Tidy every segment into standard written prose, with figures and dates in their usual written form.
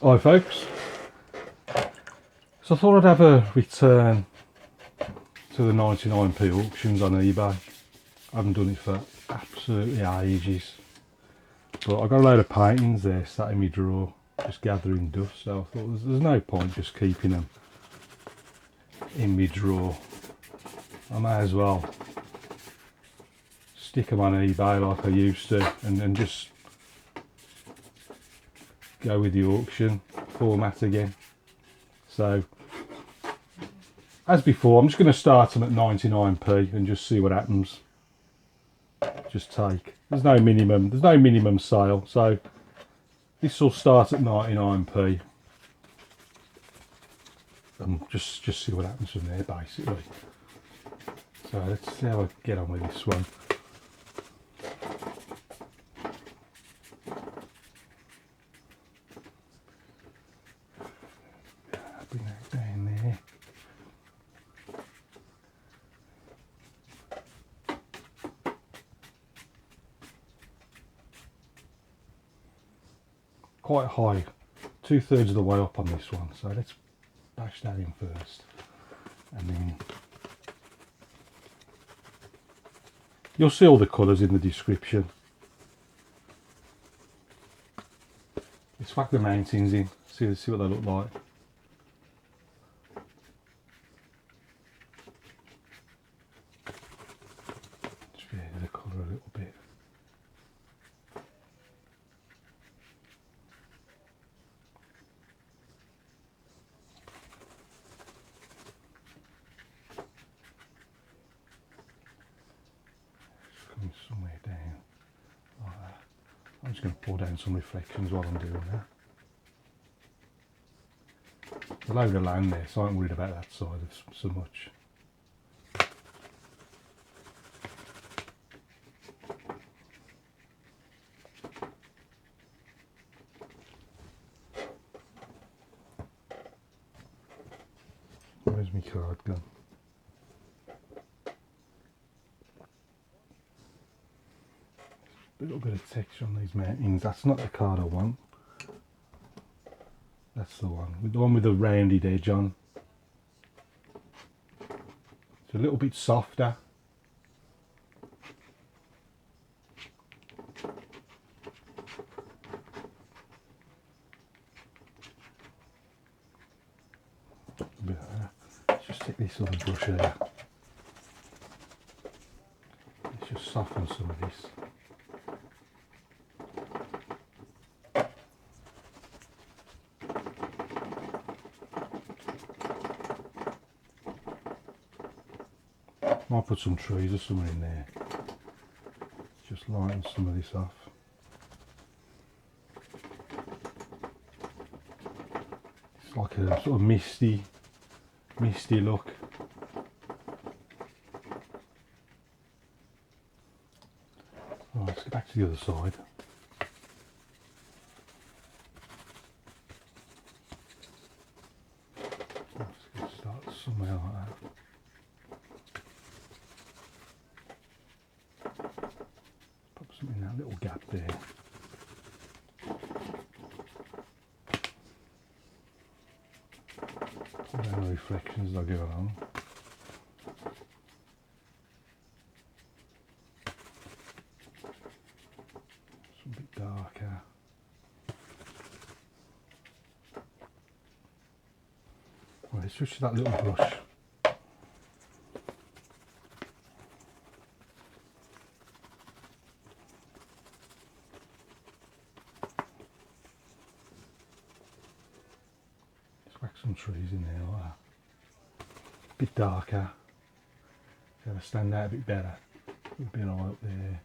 Hi folks, so I thought I'd have a return to the 99p auctions on eBay. I haven't done it for absolutely ages, but I got a load of paintings there sat in my drawer just gathering dust, so I thought there's no point just keeping them in my drawer. I may as well stick them on eBay like I used to and just go with the auction format again. So as before, I'm just going to start them at 99p and just see what happens. Just take. There's no minimum sale, so this will start at 99p and just see what happens from there basically. So let's see how I get on with this one. Bring that down there. Quite high, 2/3 of the way up on this one, so let's bash that in first, and then you'll see all the colours in the description. Let's whack the mountains in, see what they look like. Just vary the colour a little bit. Somewhere down like that. I'm just going to pour down some reflections while I'm doing that. There's a load of land there, so I ain't worried about that side so much. Where's my card gone? A little bit of texture on these mountains. That's not the card I want. That's the one. The one with the rounded edge on. It's a little bit softer. A bit of that. Let's just take this other brush here. Let's just soften some of this. Might put some trees or something in there. Just lighten some of this off. It's like a sort of misty look. Right, let's get back to the other side. Let's start somewhere like that. Something in that little gap there. Pull down the reflections as I go along. It's a bit darker. Right, let's switch to that little brush. Whack some trees in there like that. A bit darker. So they stand out a bit better. A bit high up there.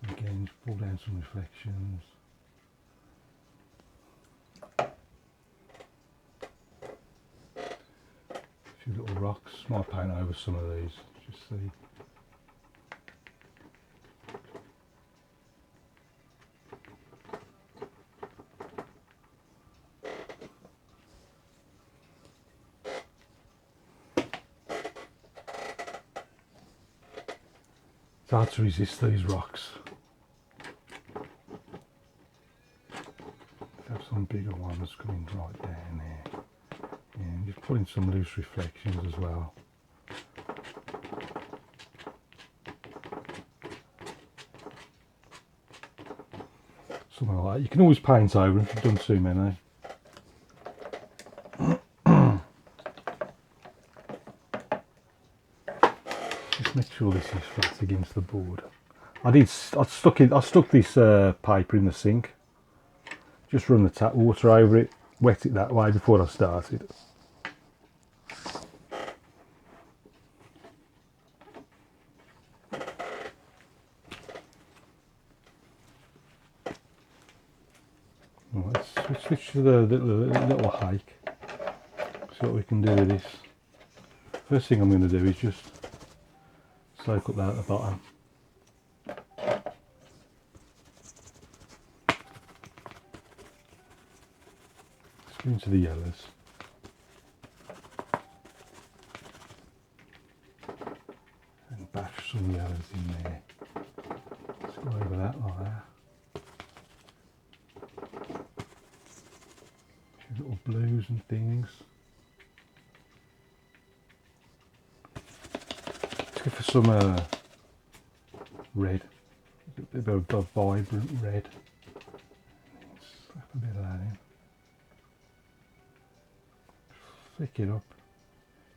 And again, just pull down some reflections. A few little rocks. Might paint over some of these. Just see. It's hard to resist these rocks. Have some some bigger ones coming right down there. Yeah, and just putting some loose reflections as well. Something like that. You can always paint over if you've done too many. Just make sure this is flat against the board. I stuck this paper in the sink. Just run the tap water over it, wet it that way before I started. Right, let's switch to the little hake. See what we can do with this. First thing I'm going to do is just soak up that at the bottom. Let's go into the yellows. And bash some yellows in there. Let's go over that like that. A few little blues and things. Let's go for some red. A bit of a vibrant red. Slap a bit of that in. Flick it up.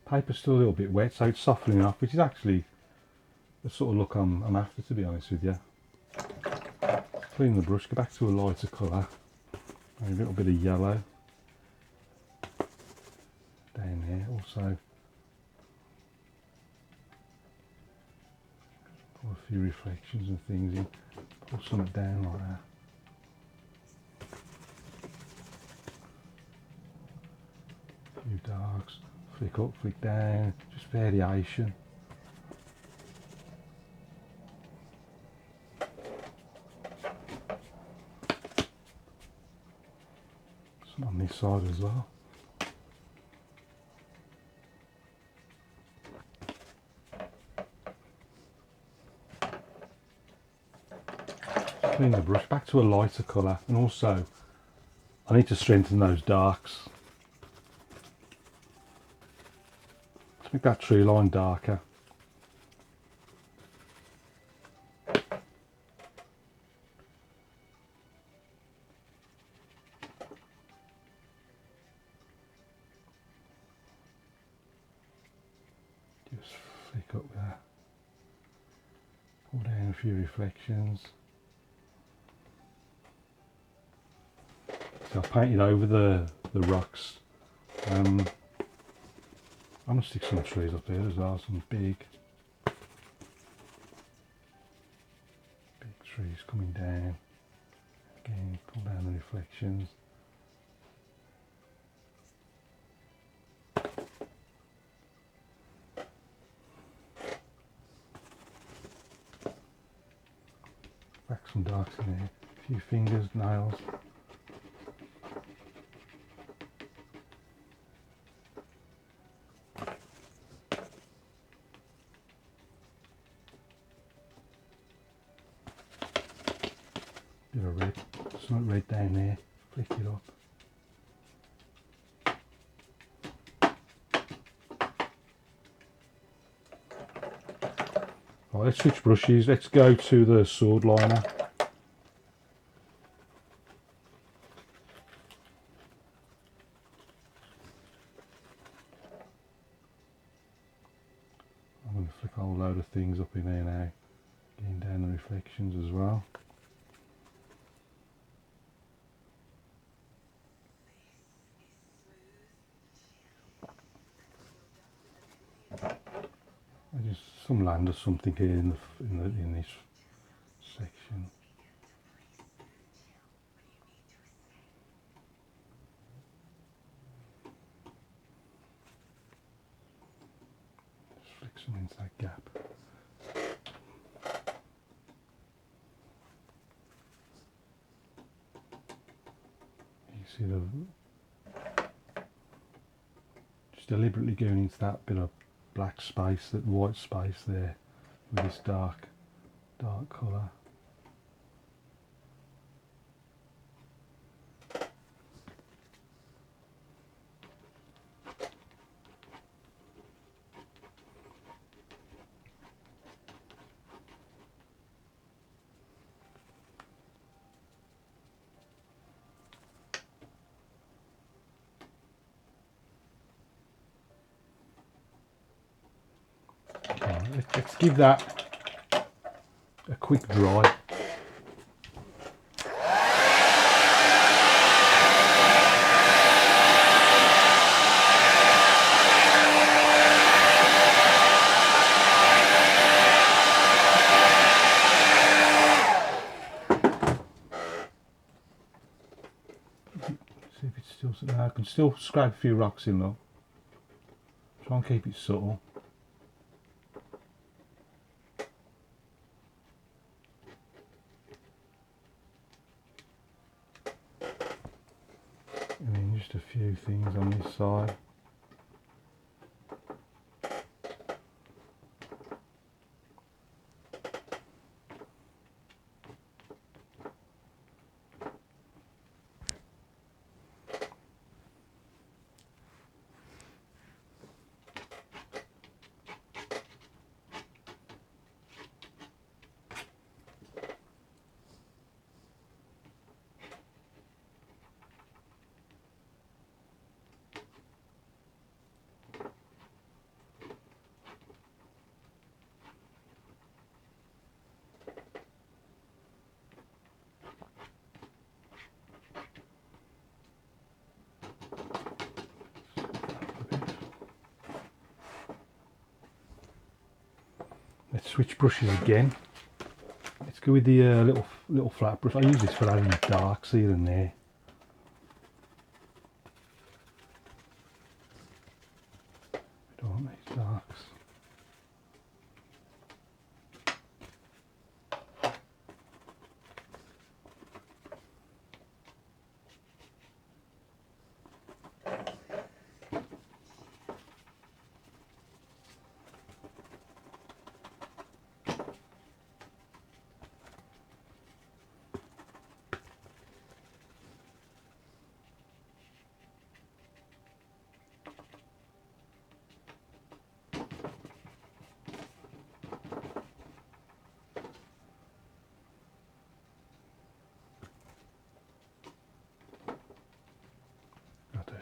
Paper's still a little bit wet, so it's softening up, which is actually the sort of look I'm after, to be honest with you. Clean the brush, go back to a lighter colour. A little bit of yellow down there. Also, pull a few reflections and things in. Pull some down like that. A few darks. Flick up, flick down. Just variation. Some on this side as well. Clean the brush back to a lighter colour, and also I need to strengthen those darks. Let's make that tree line darker. Just flick up there. Pull down a few reflections. So I've painted over the rocks. I'm going to stick some trees up there as well, some big trees coming down. Again, pull down the reflections. Back some darks in there, a few fingers, nails. Bit of red, some red down there, flick it up. Right, let's switch brushes, let's go to the sword liner. I'm going to flick a whole load of things up in there now, getting down the reflections as well. Just some land or something here in this section. Just flick some into that gap. You see just deliberately going into that bit of black space, that white space there, with this dark colour. let's give that a quick dry. See if it's still, I can still scrape a few rocks in though. Try and keep it subtle. And then just a few things on this side. Let's switch brushes again. Let's go with the little flat brush. I use this for adding darks here and there. I don't want these darks.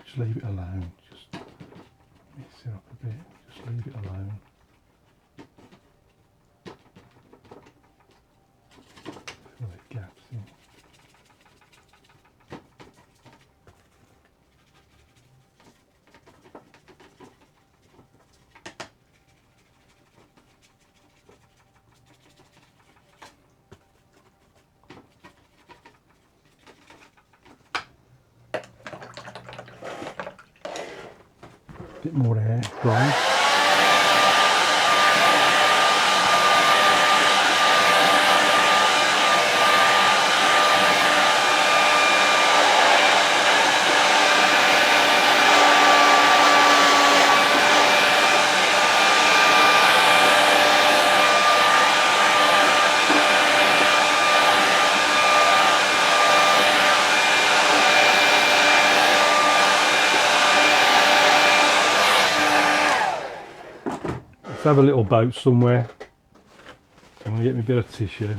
Just leave it alone. Just mix it up a bit. Just leave it alone. Fill the gaps in. Bit more air, dry. Let's have a little boat somewhere. I'm going to get me a bit of tissue.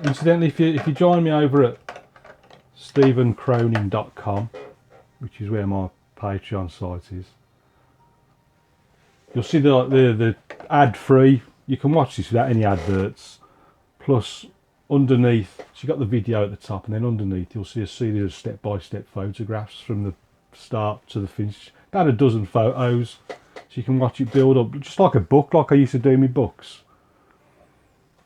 Incidentally, if you join me over at stephencronin.com, which is where my Patreon site is, you'll see the ad free. You can watch this without any adverts. Plus, underneath, so you've got the video at the top, and then underneath you'll see a series of step-by-step photographs from the start to the finish. About a dozen photos, so you can watch it build up, just like a book, like I used to do my books.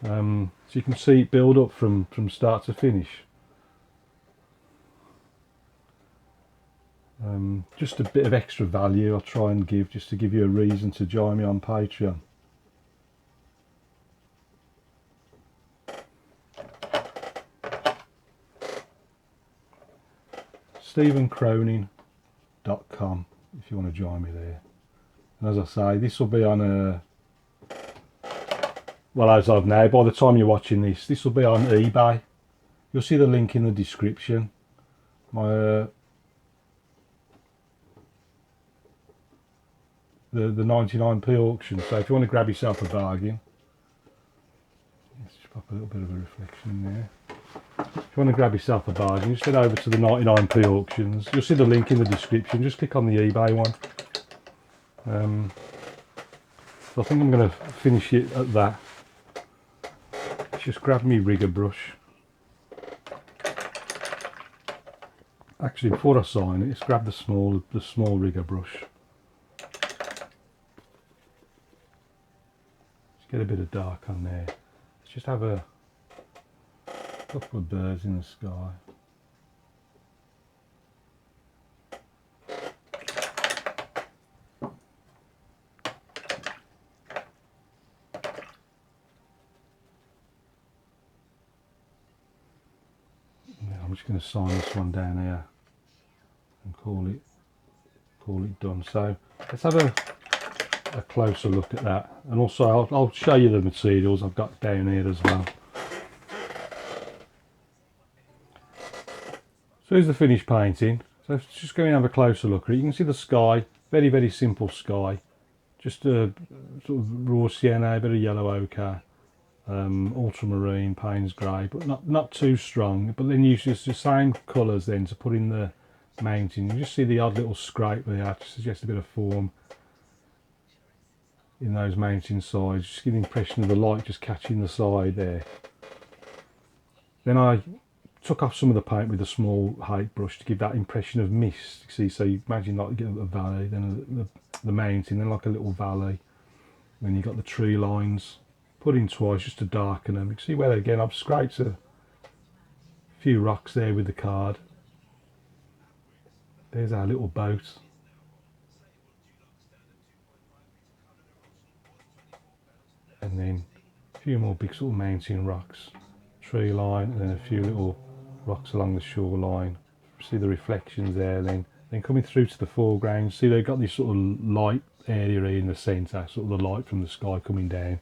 So you can see it build up from start to finish. Just a bit of extra value I try and give, just to give you a reason to join me on Patreon. stephencronin.com if you want to join me there. And as I say, this will be on a, well, as of now, by the time you're watching this will be on eBay. You'll see the link in the description. My the 99p auction. So if you want to grab yourself a bargain, let's just pop a little bit of a reflection in there. If you want to grab yourself a bargain, just head over to the 99p auctions. You'll see the link in the description. Just click on the eBay one. So I think I'm going to finish it at that. Just grab me rigger brush. Actually, before I sign it, just grab the small rigger brush. Just get a bit of dark on there. Let's just have a couple of birds in the sky. I'm just going to sign this one down here and call it done. So let's have a closer look at that, and also I'll show you the materials I've got down here as well. So here's the finished painting. So let's just go and have a closer look at it. You can see the sky, very simple sky, just a sort of raw sienna, a bit of yellow ochre, ultramarine, Payne's grey, but not too strong. But then use just the same colours then to put in the mountain. You just see the odd little scrape there to suggest a bit of form in those mountain sides. Just get the impression of the light just catching the side there. Then I took off some of the paint with a small hake brush to give that impression of mist. See, so you imagine like you get a valley, then the mountain, then like a little valley. Then you got the tree lines. Put in twice just to darken them. You can see where again I've scraped a few rocks there with the card. There's our little boat. And then a few more big sort of mountain rocks, tree line, and then a few little rocks along the shoreline. See the reflections there. Then coming through to the foreground, see they've got this sort of light area in the centre, sort of the light from the sky coming down.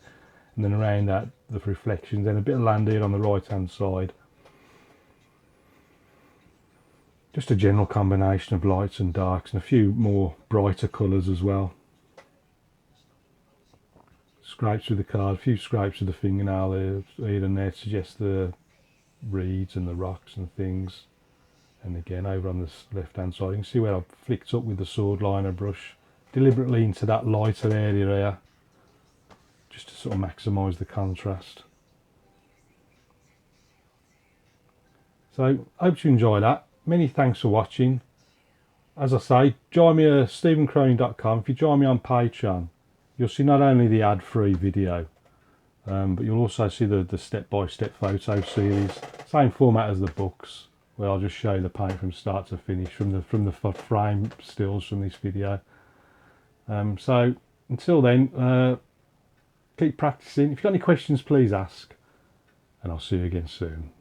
And then around that, the reflections, then a bit of land here on the right hand side. Just a general combination of lights and darks, and a few more brighter colours as well. Scrapes with the card, a few scrapes with the fingernail here and there to suggest the reeds and the rocks and things. And again over on the left hand side, you can see where I've flicked up with the sword liner brush deliberately into that lighter area here, just to sort of maximise the contrast. So I hope you enjoy that. Many thanks for watching. As I say, join me at stephencronin.com. If you join me on Patreon, you'll see not only the ad-free video, but you'll also see the step-by-step photo series. Same format as the books, where I'll just show you the paint from start to finish, from the frame stills from this video. So until then, keep practicing. If you've got any questions, please ask, and I'll see you again soon.